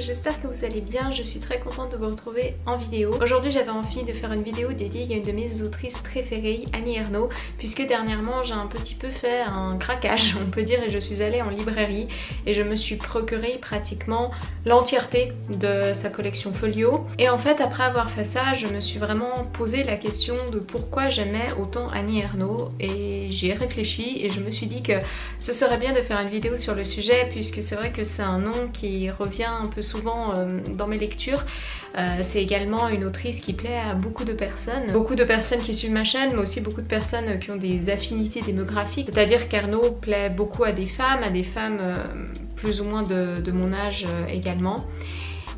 j'espère que vous allez bien, je suis très contente de vous retrouver en vidéo. Aujourd'hui j'avais envie de faire une vidéo dédiée à une de mes autrices préférées, Annie Ernaux, puisque dernièrement j'ai un petit peu fait un craquage on peut dire, et je suis allée en librairie et je me suis procuré pratiquement l'entièreté de sa collection Folio. Et en fait après avoir fait ça, je me suis vraiment posé la question de pourquoi j'aimais autant Annie Ernaux, et j'y ai réfléchi et je me suis dit que ce serait bien de faire une vidéo sur le sujet, puisque c'est vrai que c'est un nom qui revient un peu souvent dans mes lectures. C'est également une autrice qui plaît à beaucoup de personnes qui suivent ma chaîne, mais aussi beaucoup de personnes qui ont des affinités démographiques, c'est-à-dire qu'Ernaux plaît beaucoup à des femmes plus ou moins de mon âge également.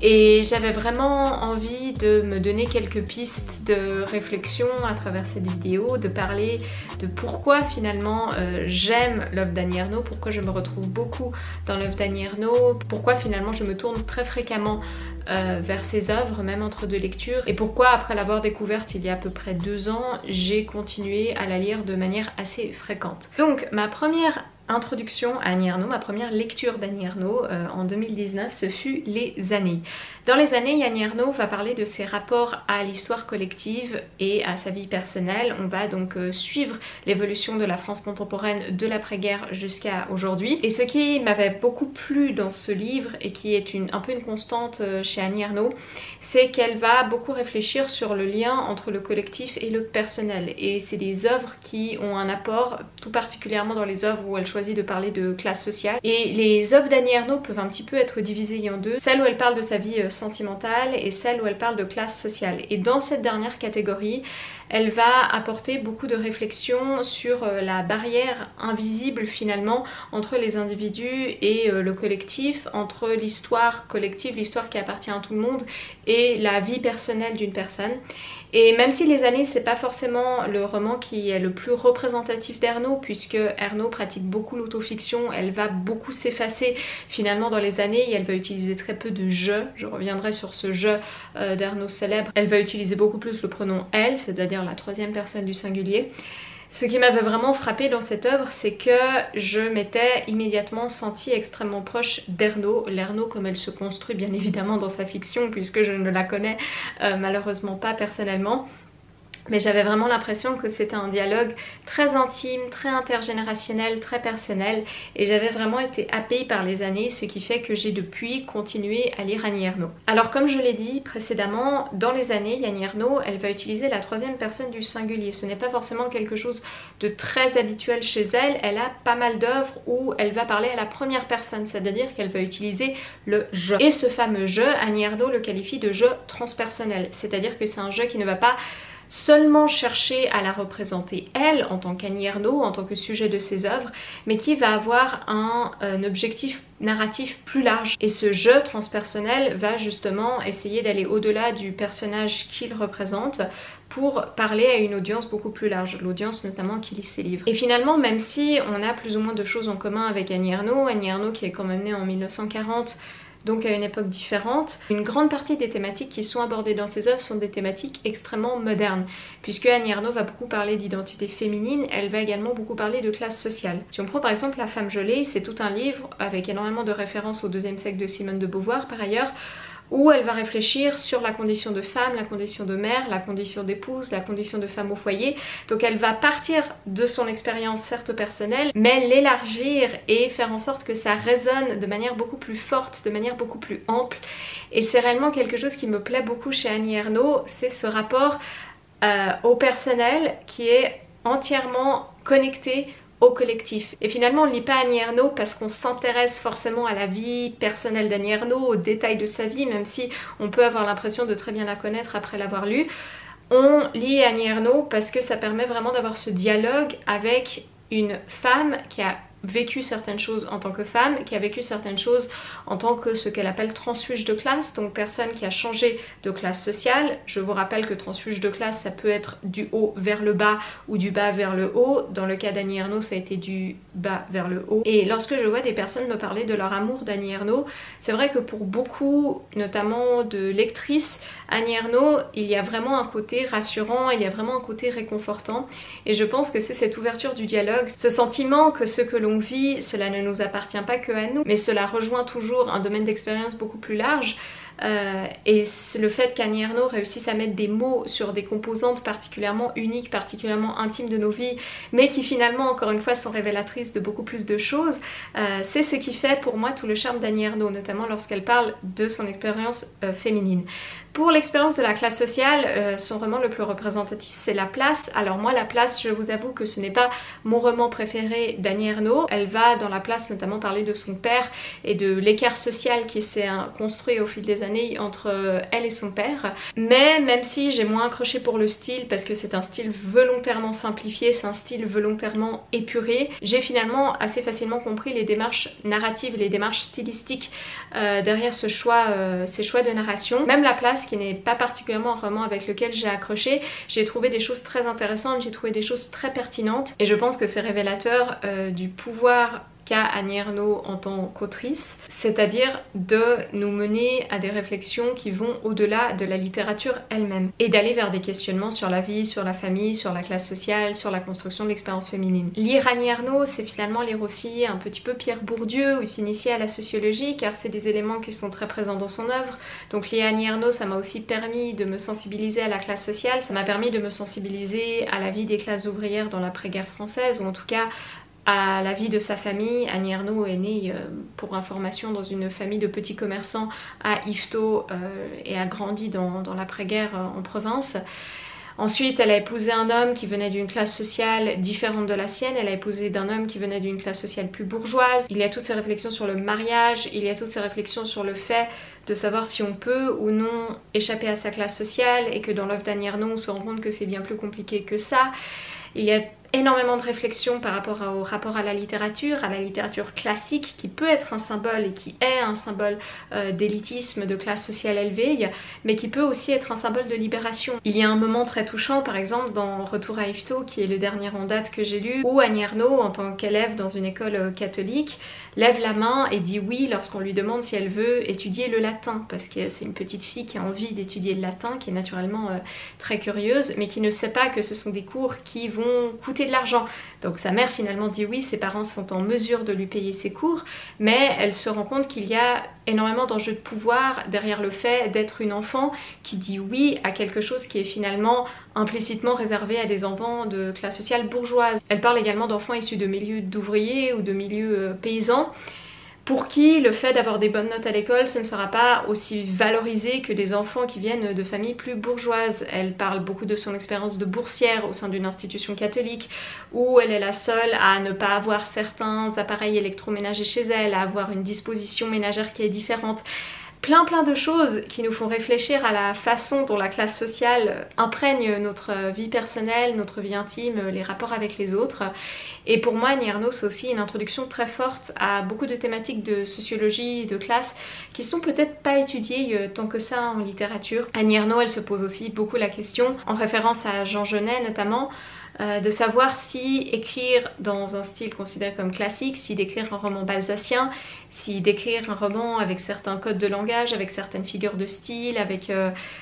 Et j'avais vraiment envie de me donner quelques pistes de réflexion à travers cette vidéo, de parler de pourquoi finalement j'aime l'œuvre d'Annie Ernaux, pourquoi je me retrouve beaucoup dans l'œuvre d'Annie Ernaux, pourquoi finalement je me tourne très fréquemment vers ses œuvres, même entre deux lectures, et pourquoi après l'avoir découverte il y a à peu près 2 ans, j'ai continué à la lire de manière assez fréquente. Donc ma première introduction à Annie Ernaux, ma première lecture d'Annie Ernaux en 2019, ce fut Les Années. Dans Les Années, Annie Ernaux va parler de ses rapports à l'histoire collective et à sa vie personnelle. On va donc suivre l'évolution de la France contemporaine de l'après-guerre jusqu'à aujourd'hui. Et ce qui m'avait beaucoup plu dans ce livre, et qui est un peu une constante chez Annie Ernaux, c'est qu'elle va beaucoup réfléchir sur le lien entre le collectif et le personnel. Et c'est des œuvres qui ont un apport, tout particulièrement dans les œuvres où elle choisit de parler de classe sociale. Et les œuvres d'Annie Ernaux peuvent un petit peu être divisées en deux. Celle où elle parle de sa vie sentimentale et celle où elle parle de classe sociale. Et dans cette dernière catégorie, elle va apporter beaucoup de réflexions sur la barrière invisible finalement entre les individus et le collectif, entre l'histoire collective, l'histoire qui appartient à tout le monde, et la vie personnelle d'une personne. Et même si Les Années, c'est pas forcément le roman qui est le plus représentatif d'Ernaux, puisque Ernaux pratique beaucoup l'autofiction, elle va beaucoup s'effacer finalement dans Les Années, et elle va utiliser très peu de je reviendrai sur ce je d'Ernaux célèbre. Elle va utiliser beaucoup plus le pronom elle, c'est-à-dire la troisième personne du singulier. Ce qui m'avait vraiment frappée dans cette œuvre, c'est que je m'étais immédiatement sentie extrêmement proche d'Ernaux, l'Ernaux comme elle se construit bien évidemment dans sa fiction, puisque je ne la connais malheureusement pas personnellement. Mais j'avais vraiment l'impression que c'était un dialogue très intime, très intergénérationnel, très personnel, et j'avais vraiment été happée par Les Années, ce qui fait que j'ai depuis continué à lire Annie Ernaux. Alors comme je l'ai dit précédemment, dans Les Années, Annie Ernaux, elle va utiliser la troisième personne du singulier. Ce n'est pas forcément quelque chose de très habituel chez elle. Elle a pas mal d'œuvres où elle va parler à la première personne, c'est-à-dire qu'elle va utiliser le je. Et ce fameux je, Annie Ernaux le qualifie de je transpersonnel, c'est-à-dire que c'est un je qui ne va pas seulement chercher à la représenter elle en tant qu'Annie Ernaux, en tant que sujet de ses œuvres, mais qui va avoir un objectif narratif plus large. Et ce jeu transpersonnel va justement essayer d'aller au-delà du personnage qu'il représente pour parler à une audience beaucoup plus large, l'audience notamment qui lit ses livres. Et finalement, même si on a plus ou moins de choses en commun avec Annie Ernaux qui est quand même née en 1940, donc à une époque différente, une grande partie des thématiques qui sont abordées dans ses œuvres sont des thématiques extrêmement modernes, puisque Annie Ernaux va beaucoup parler d'identité féminine, elle va également beaucoup parler de classe sociale. Si on prend par exemple La femme gelée, c'est tout un livre avec énormément de références au deuxième siècle de Simone de Beauvoir par ailleurs, où elle va réfléchir sur la condition de femme, la condition de mère, la condition d'épouse, la condition de femme au foyer. Donc elle va partir de son expérience certes personnelle, mais l'élargir et faire en sorte que ça résonne de manière beaucoup plus forte, de manière beaucoup plus ample. Et c'est réellement quelque chose qui me plaît beaucoup chez Annie Ernaux, c'est ce rapport au personnel qui est entièrement connecté au collectif. Et finalement on ne lit pas Annie Ernaux parce qu'on s'intéresse forcément à la vie personnelle d'Annie Ernaux, aux détails de sa vie, même si on peut avoir l'impression de très bien la connaître après l'avoir lue. On lit Annie Ernaux parce que ça permet vraiment d'avoir ce dialogue avec une femme qui a vécu certaines choses en tant que femme, qui a vécu certaines choses en tant que ce qu'elle appelle transfuge de classe, donc personne qui a changé de classe sociale. Je vous rappelle que transfuge de classe, ça peut être du haut vers le bas ou du bas vers le haut. Dans le cas d'Annie Ernaux, ça a été du bas vers le haut. Et lorsque je vois des personnes me parler de leur amour d'Annie Ernaux, c'est vrai que pour beaucoup, notamment de lectrices, Annie Ernaux, il y a vraiment un côté rassurant, il y a vraiment un côté réconfortant et je pense que c'est cette ouverture du dialogue, ce sentiment que ce que l'on vit, cela ne nous appartient pas que à nous, mais cela rejoint toujours un domaine d'expérience beaucoup plus large. Et le fait qu'Annie Ernaux réussisse à mettre des mots sur des composantes particulièrement uniques, particulièrement intimes de nos vies, mais qui finalement, encore une fois, sont révélatrices de beaucoup plus de choses, c'est ce qui fait pour moi tout le charme d'Annie Ernaux, notamment lorsqu'elle parle de son expérience féminine. Pour l'expérience de la classe sociale, son roman le plus représentatif c'est La Place. Alors moi La Place, je vous avoue que ce n'est pas mon roman préféré d'Annie Ernaux. Elle va dans La Place notamment parler de son père et de l'écart social qui s'est construit au fil des années entre elle et son père. Mais même si j'ai moins accroché pour le style parce que c'est un style volontairement simplifié, c'est un style volontairement épuré, j'ai finalement assez facilement compris les démarches narratives, les démarches stylistiques derrière ces choix de narration. Même La Place, qui n'est pas particulièrement un roman avec lequel j'ai accroché, j'ai trouvé des choses très intéressantes, j'ai trouvé des choses très pertinentes et je pense que c'est révélateur du pouvoir qu'a Annie Ernaux en tant qu'autrice, c'est-à-dire de nous mener à des réflexions qui vont au-delà de la littérature elle-même et d'aller vers des questionnements sur la vie, sur la famille, sur la classe sociale, sur la construction de l'expérience féminine. Lire Annie Ernaux, c'est finalement lire aussi un petit peu Pierre Bourdieu ou s'initier à la sociologie car c'est des éléments qui sont très présents dans son œuvre. Donc lire Annie Ernaux, ça m'a aussi permis de me sensibiliser à la classe sociale, ça m'a permis de me sensibiliser à la vie des classes ouvrières dans l'après-guerre française ou en tout cas à la vie de sa famille. Annie Ernaux est née, pour information, dans une famille de petits commerçants à Yvetot et a grandi dans l'après-guerre en province. Ensuite, elle a épousé un homme qui venait d'une classe sociale différente de la sienne, elle a épousé d'un homme qui venait d'une classe sociale plus bourgeoise. Il y a toutes ces réflexions sur le mariage, il y a toutes ces réflexions sur le fait de savoir si on peut ou non échapper à sa classe sociale et que dans l'œuvre d'Annie Ernaux, on se rend compte que c'est bien plus compliqué que ça. Il y a énormément de réflexions par rapport au rapport à la littérature classique qui peut être un symbole et qui est un symbole d'élitisme, de classe sociale élevée, mais qui peut aussi être un symbole de libération. Il y a un moment très touchant par exemple dans Retour à Yvetot, qui est le dernier en date que j'ai lu, où Annie Ernaux, en tant qu'élève dans une école catholique, lève la main et dit oui lorsqu'on lui demande si elle veut étudier le latin, parce que c'est une petite fille qui a envie d'étudier le latin, qui est naturellement très curieuse, mais qui ne sait pas que ce sont des cours qui vont coûter de l'argent. Donc sa mère finalement dit oui, ses parents sont en mesure de lui payer ses cours, mais elle se rend compte qu'il y a énormément d'enjeux de pouvoir derrière le fait d'être une enfant qui dit oui à quelque chose qui est finalement implicitement réservé à des enfants de classe sociale bourgeoise. Elle parle également d'enfants issus de milieux d'ouvriers ou de milieux paysans, pour qui le fait d'avoir des bonnes notes à l'école, ce ne sera pas aussi valorisé que des enfants qui viennent de familles plus bourgeoises. Elle parle beaucoup de son expérience de boursière au sein d'une institution catholique, où elle est la seule à ne pas avoir certains appareils électroménagers chez elle, à avoir une disposition ménagère qui est différente. Plein de choses qui nous font réfléchir à la façon dont la classe sociale imprègne notre vie personnelle, notre vie intime, les rapports avec les autres. Et pour moi, Annie Ernaux, c'est aussi une introduction très forte à beaucoup de thématiques de sociologie, de classe, qui sont peut-être pas étudiées tant que ça en littérature. Annie Ernaux, elle se pose aussi beaucoup la question, en référence à Jean Genet notamment, de savoir si écrire dans un style considéré comme classique, si d'écrire un roman balzacien, si d'écrire un roman avec certains codes de langage, avec certaines figures de style, avec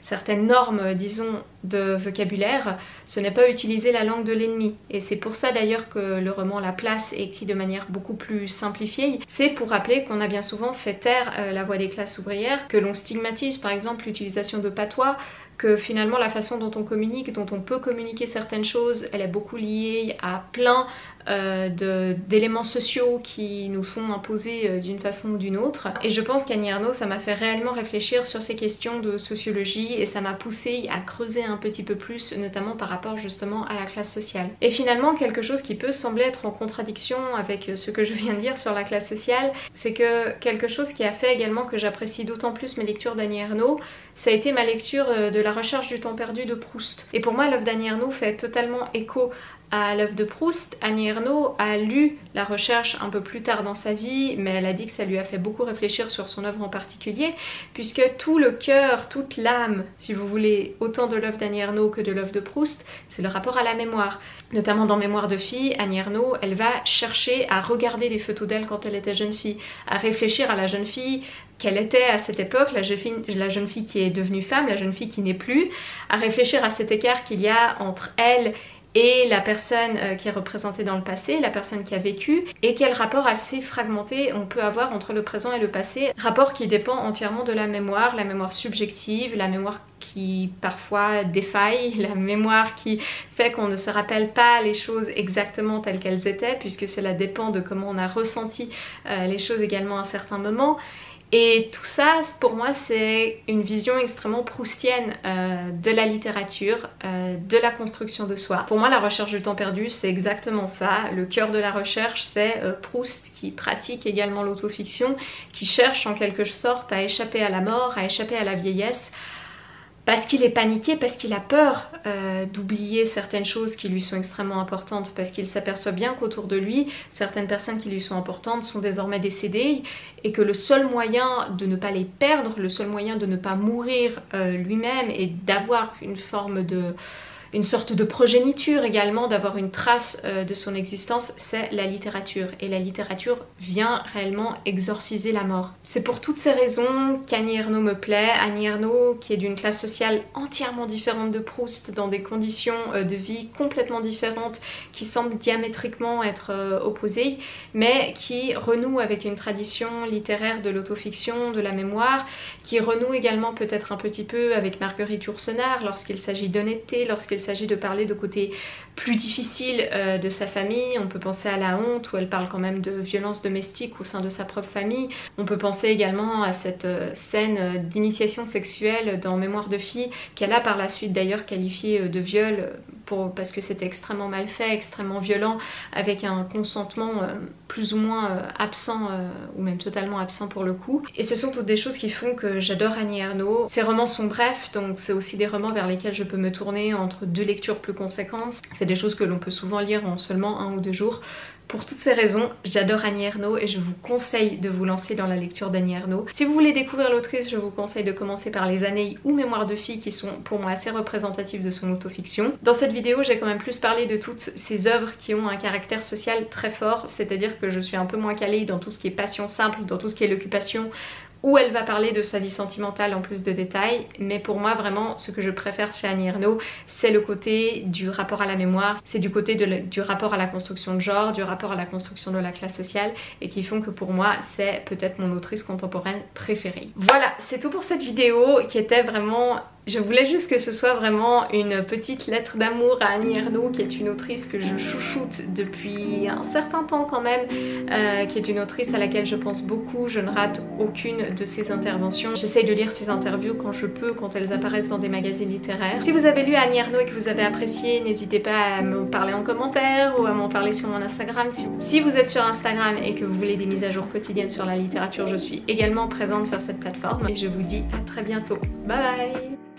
certaines normes, disons, de vocabulaire, ce n'est pas utiliser la langue de l'ennemi. Et c'est pour ça d'ailleurs que le roman La Place est écrit de manière beaucoup plus simplifiée. C'est pour rappeler qu'on a bien souvent fait taire la voix des classes ouvrières, que l'on stigmatise par exemple l'utilisation de patois, que finalement la façon dont on communique, dont on peut communiquer certaines choses, elle est beaucoup liée à plein d'éléments sociaux qui nous sont imposés d'une façon ou d'une autre. Et je pense qu'Annie Ernaux, ça m'a fait réellement réfléchir sur ces questions de sociologie et ça m'a poussé à creuser un petit peu plus, notamment par rapport justement à la classe sociale. Et finalement, quelque chose qui peut sembler être en contradiction avec ce que je viens de dire sur la classe sociale, c'est que quelque chose qui a fait également que j'apprécie d'autant plus mes lectures d'Annie Ernaux, ça a été ma lecture de La Recherche du temps perdu de Proust. Et pour moi, l'œuvre d'Annie Ernaux fait totalement écho à l'œuvre de Proust. Annie Ernaux a lu La Recherche un peu plus tard dans sa vie, mais elle a dit que ça lui a fait beaucoup réfléchir sur son œuvre en particulier, puisque tout le cœur, toute l'âme, si vous voulez, autant de l'œuvre d'Annie Ernaux que de l'œuvre de Proust, c'est le rapport à la mémoire. Notamment dans Mémoire de fille, Annie Ernaux, elle va chercher à regarder des photos d'elle quand elle était jeune fille, à réfléchir à la jeune fille qu'elle était à cette époque, la jeune fille qui est devenue femme, la jeune fille qui n'est plus, à réfléchir à cet écart qu'il y a entre elle et la personne qui est représentée dans le passé, la personne qui a vécu, et quel rapport assez fragmenté on peut avoir entre le présent et le passé, rapport qui dépend entièrement de la mémoire subjective, la mémoire qui parfois défaille, la mémoire qui fait qu'on ne se rappelle pas les choses exactement telles qu'elles étaient, puisque cela dépend de comment on a ressenti les choses également à un certain moment. Et tout ça, pour moi, c'est une vision extrêmement proustienne de la littérature, de la construction de soi. Pour moi, La Recherche du temps perdu, c'est exactement ça. Le cœur de la recherche, c'est Proust qui pratique également l'autofiction, qui cherche en quelque sorte à échapper à la mort, à échapper à la vieillesse, parce qu'il est paniqué, parce qu'il a peur d'oublier certaines choses qui lui sont extrêmement importantes, parce qu'il s'aperçoit bien qu'autour de lui, certaines personnes qui lui sont importantes sont désormais décédées, et que le seul moyen de ne pas les perdre, le seul moyen de ne pas mourir lui-même et d'avoir une sorte de progéniture également, d'avoir une trace de son existence, c'est la littérature. Et la littérature vient réellement exorciser la mort. C'est pour toutes ces raisons qu'Annie Ernaux me plaît. Annie Ernaux qui est d'une classe sociale entièrement différente de Proust, dans des conditions de vie complètement différentes, qui semblent diamétriquement être opposées, mais qui renoue avec une tradition littéraire de l'autofiction, de la mémoire, qui renoue également peut-être un petit peu avec Marguerite Yourcenar lorsqu'il s'agit d'honnêteté, lorsqu'il s'agit de parler de côtés plus difficiles de sa famille. On peut penser à La Honte où elle parle quand même de violences domestiques au sein de sa propre famille. On peut penser également à cette scène d'initiation sexuelle dans Mémoire de fille qu'elle a par la suite d'ailleurs qualifiée de viol parce que c'était extrêmement mal fait, extrêmement violent, avec un consentement plus ou moins absent ou même totalement absent pour le coup. Et ce sont toutes des choses qui font que j'adore Annie Ernaux. Ses romans sont brefs, donc c'est aussi des romans vers lesquels je peux me tourner entre deux lectures plus conséquentes. C'est des choses que l'on peut souvent lire en seulement 1 ou 2 jours. Pour toutes ces raisons, j'adore Annie Ernaux et je vous conseille de vous lancer dans la lecture d'Annie Ernaux. Si vous voulez découvrir l'autrice, je vous conseille de commencer par Les Années ou Mémoire de fille qui sont pour moi assez représentatives de son autofiction. Dans cette vidéo, j'ai quand même plus parlé de toutes ces œuvres qui ont un caractère social très fort, c'est-à-dire que je suis un peu moins calée dans tout ce qui est passion simple, dans tout ce qui est l'occupation, où elle va parler de sa vie sentimentale en plus de détails, mais pour moi vraiment ce que je préfère chez Annie Ernaux, c'est le côté du rapport à la mémoire, c'est du côté du rapport à la construction de genre, du rapport à la construction de la classe sociale, et qui font que pour moi c'est peut-être mon autrice contemporaine préférée. Voilà, c'est tout pour cette vidéo qui était vraiment... Je voulais juste que ce soit vraiment une petite lettre d'amour à Annie Ernaux, qui est une autrice que je chouchoute depuis un certain temps quand même, qui est une autrice à laquelle je pense beaucoup. Je ne rate aucune de ses interventions. J'essaye de lire ses interviews quand je peux, quand elles apparaissent dans des magazines littéraires. Si vous avez lu Annie Ernaux et que vous avez apprécié, n'hésitez pas à me parler en commentaire ou à m'en parler sur mon Instagram. Si vous êtes sur Instagram et que vous voulez des mises à jour quotidiennes sur la littérature, je suis également présente sur cette plateforme. Et je vous dis à très bientôt. Bye bye!